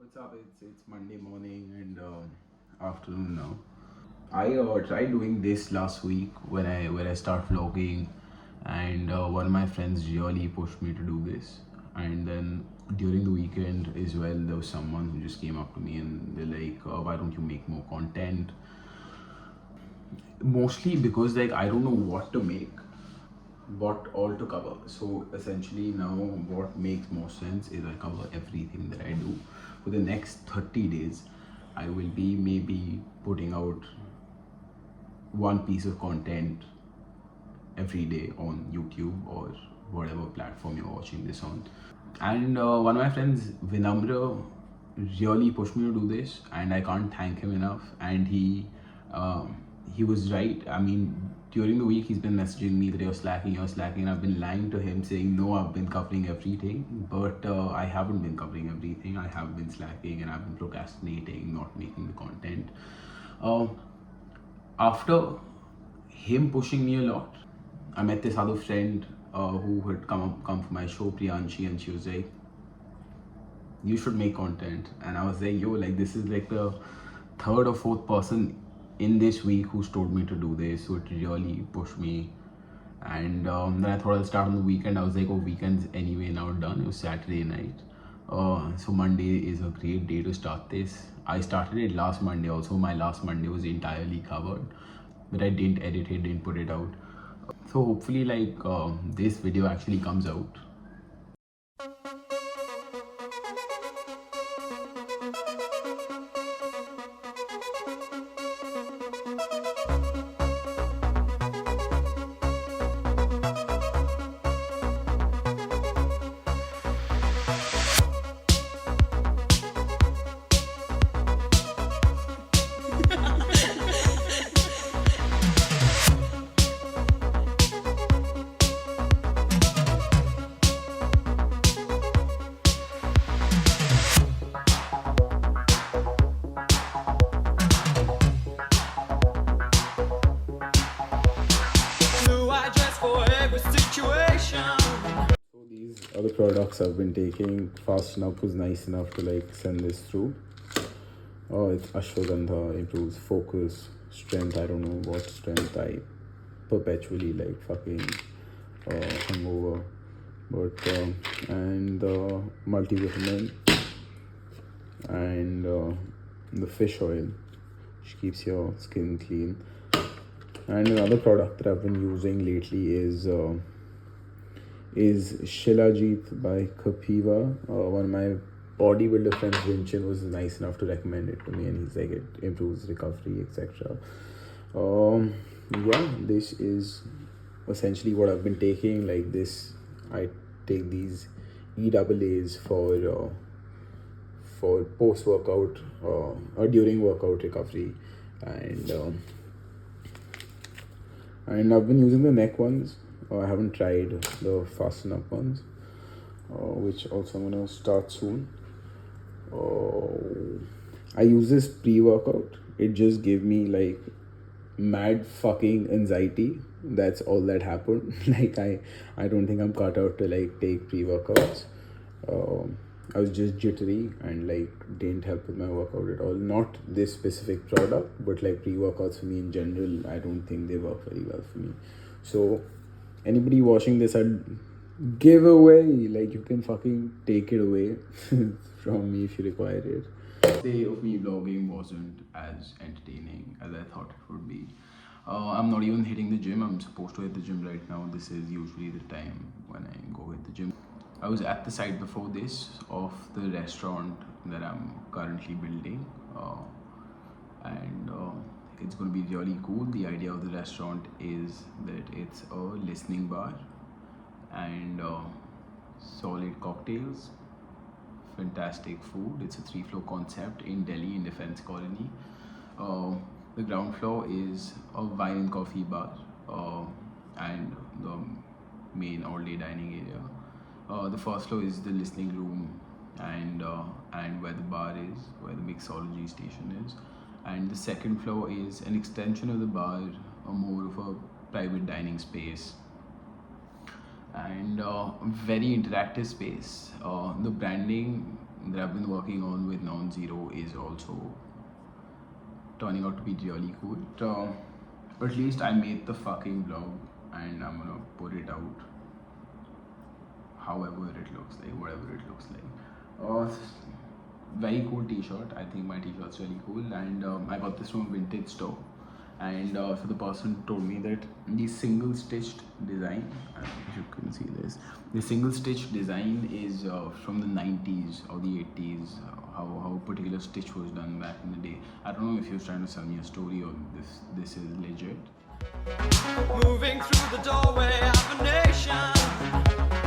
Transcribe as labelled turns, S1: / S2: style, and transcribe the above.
S1: What's up? It's Monday morning and afternoon now. I tried doing this last week when I start vlogging, and one of my friends really pushed me to do this. And then during the weekend as well, there was someone who just came up to me and they're like, "Why don't you make more content?" Mostly because like I don't know what to make, what all to cover. So essentially now what makes more sense is I cover everything that I do. For the next 30 days, I will be maybe putting out one piece of content every day on YouTube or whatever platform you're watching this on. And one of my friends, Vinamra, really pushed me to do this, and I can't thank him enough. And he was right. I mean, during the week he's been messaging me that you're slacking, and I've been lying to him saying no, I've been covering everything, but I haven't been covering everything. I have been slacking, and I've been procrastinating, not making the content. Uh, After him pushing me a lot, I met this other friend who had come for my show, Priyanshi, and she was like, "You should make content." And I was like, "Yo, like this is like the third or fourth person in this week who's told me to do this." So it really pushed me. And then I thought I'll start on the weekend. I was like, "Oh, weekends anyway now done." It was Saturday night. So Monday is a great day to start this. I started it last Monday. Also, my last Monday was entirely covered, but I didn't edit it, didn't put it out. So hopefully, like this video actually comes out. So these other products I've been taking. Fast enough was nice enough to like send this through. Oh, it's ashwagandha, improves focus, strength. I don't know what strength. I perpetually like fucking hungover, but and the multivitamin and the fish oil, which keeps your skin clean. And another product that I've been using lately is Shilajit by Kapiva. One of my bodybuilder friends, Vincent, was nice enough to recommend it to me, and he's like, it improves recovery, etc. Yeah, this is essentially what I've been taking. Like this, I take these EAAs for post workout or during workout recovery, and I've been using the neck ones. I haven't tried the fasten up ones, which also I'm gonna start soon. I use this pre-workout. It just gave me like mad fucking anxiety. That's all that happened. Like I don't think I'm cut out to like take pre-workouts. I was just jittery and like didn't help with my workout at all. Not this specific product, but like pre-workouts for me in general, I don't think they work very well for me. So anybody watching this, I'd give away, like you can fucking take it away from me if you require it. Day of me vlogging wasn't as entertaining as I thought it would be. I'm not even hitting the gym. I'm supposed to hit the gym right now. This is usually the time when I go hit the gym. I was at the site before this of the restaurant that I'm currently building, and it's going to be really cool. The idea of the restaurant is that it's a listening bar and solid cocktails, fantastic food. It's a 3-floor concept in Delhi in Defense Colony. The ground floor is a wine and coffee bar and the main all-day dining area. The first floor is the listening room and where the bar is, where the mixology station is. And the second floor is an extension of the bar, more of a private dining space and very interactive space. The branding that I've been working on with non-zero is also turning out to be really cool. But at least I made the fucking vlog, and I'm gonna put it out however it looks like, whatever it looks like. Very cool t-shirt. I think my t-shirt's really cool, and I got this from a vintage store. And so the person told me that the single stitched design, I don't know if you can see this, the single stitched design is from the 90s or the 80s, how a particular stitch was done back in the day. I don't know if he was trying to sell me a story or this is legit.
S2: Moving through the doorway of a nation.